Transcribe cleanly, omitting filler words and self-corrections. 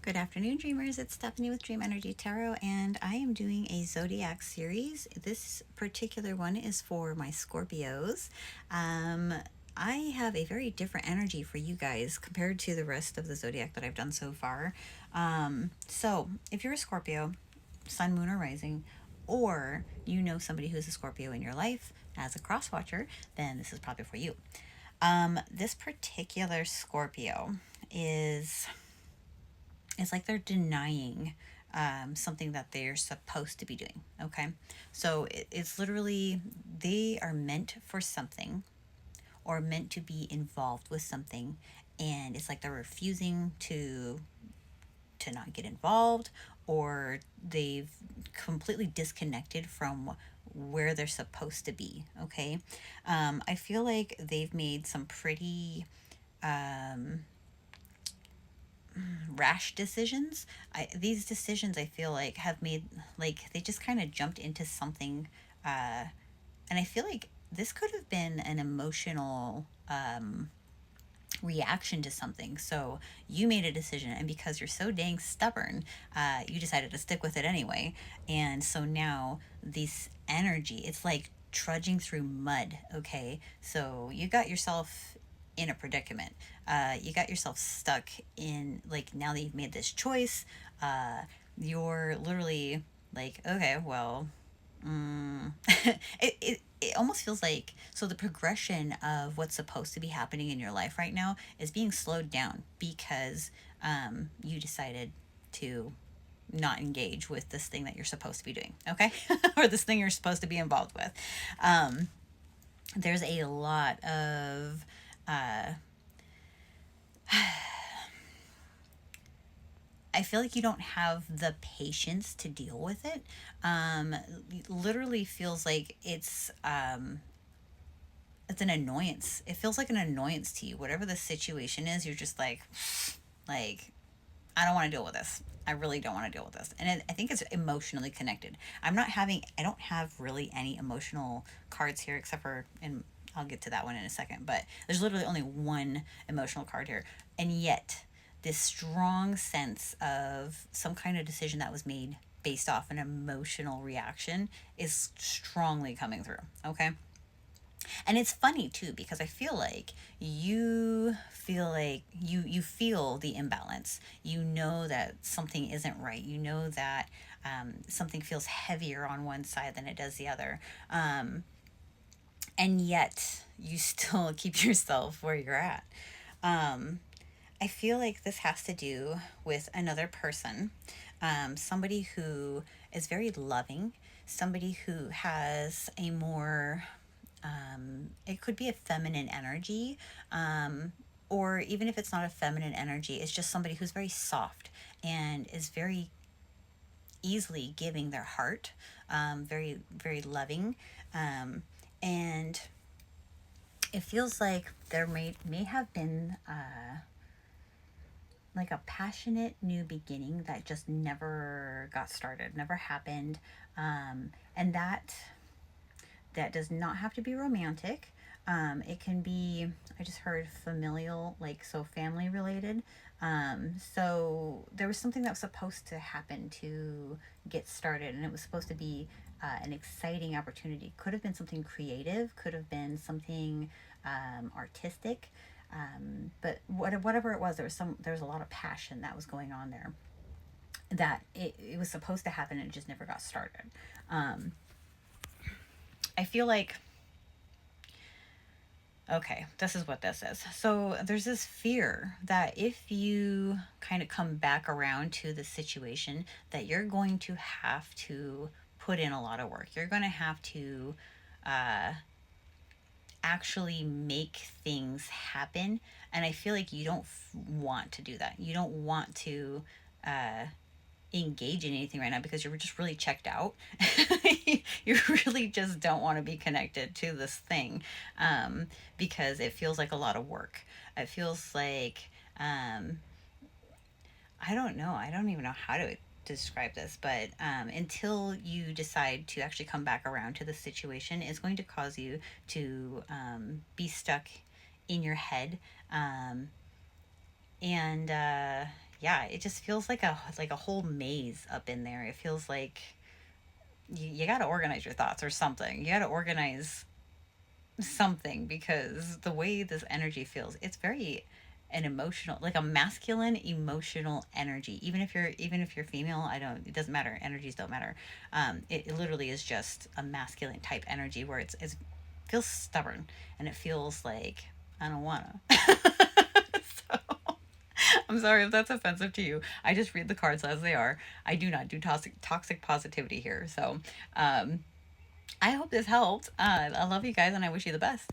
Good afternoon, dreamers. It's Stephanie with Dream Energy Tarot, and I am doing a Zodiac series. This particular one is for my Scorpios. Um, I have a very different energy for you guys compared to the rest of the Zodiac that I've done so far. So, if you're a Scorpio, Sun, Moon, or Rising, or you know somebody who's a Scorpio in your life as a cross watcher, then this is probably for you. This particular Scorpio is it's like they're denying something that they're supposed to be doing. Okay. So it's literally they are meant for something or meant to be involved with something. And it's like they're refusing to not get involved, or they've completely disconnected from where they're supposed to be. Okay. I feel like they've made some pretty um, rash decisions. These decisions I feel like have made, like, they just kind of jumped into something, and I feel like this could have been an emotional reaction to something. So you made a decision, and because you're so dang stubborn, you decided to stick with it anyway. And so now this energy, it's like trudging through mud. Okay, so you got yourself in a predicament. You got yourself stuck in, like, now that you've made this choice, uh, you're literally like, okay, well, Mm. it almost feels like, so the progression of what's supposed to be happening in your life right now is being slowed down because you decided to not engage with this thing that you're supposed to be doing, okay? Or this thing you're supposed to be involved with. Um, there's a lot of uh, I feel like you don't have the patience to deal with it. Um, Literally feels like it's an annoyance. It feels like an annoyance to you. Whatever the situation is, you're just like I don't want to deal with this. I really don't want to deal with this. And I think it's emotionally connected. I don't have really any emotional cards here except for, and I'll get to that one in a second, but there's literally only one emotional card here. And yet, this strong sense of some kind of decision that was made based off an emotional reaction is strongly coming through. Okay. And it's funny too because I feel like you feel the imbalance. You know that something isn't right. You know that something feels heavier on one side than it does the other. And yet you still keep yourself where you're at. Um, I feel like this has to do with another person, somebody who is very loving, somebody who has a more, it could be a feminine energy, or even if it's not a feminine energy, it's just somebody who's very soft and is very easily giving their heart, very, very loving. Um, and it feels like there may have been like a passionate new beginning that just never got started, never happened. And that does not have to be romantic. It can be, I just heard familial, like, so family related. So there was something that was supposed to happen to get started, and it was supposed to be an exciting opportunity. Could have been something creative, could have been something artistic. Whatever it was, there was a lot of passion that was going on there. That it was supposed to happen and it just never got started. Um, I feel like, okay, this is what this is. So there's this fear that if you kind of come back around to the situation, that you're going to have to put in a lot of work. You're going to have to uh, actually make things happen. And I feel like you don't want to do that. You don't want to uh, engage in anything right now because you're just really checked out. You really just don't want to be connected to this thing, because it feels like a lot of work. It feels like, I don't know. I don't even know how to describe this, but until you decide to actually come back around to the situation, it's going to cause you to be stuck in your head. And yeah, it just feels like a whole maze up in there. It feels like you got to organize your thoughts or something. You got to organize something because the way this energy feels, it's very an emotional, like a masculine emotional energy. Even if you're female, I don't, it doesn't matter, energies don't matter. It literally is just a masculine type energy where it's feels stubborn, and it feels like I don't wanna. So I'm sorry if that's offensive to you. I just read the cards as they are. I do not do toxic positivity here. So I hope this helped. I love you guys, and I wish you the best.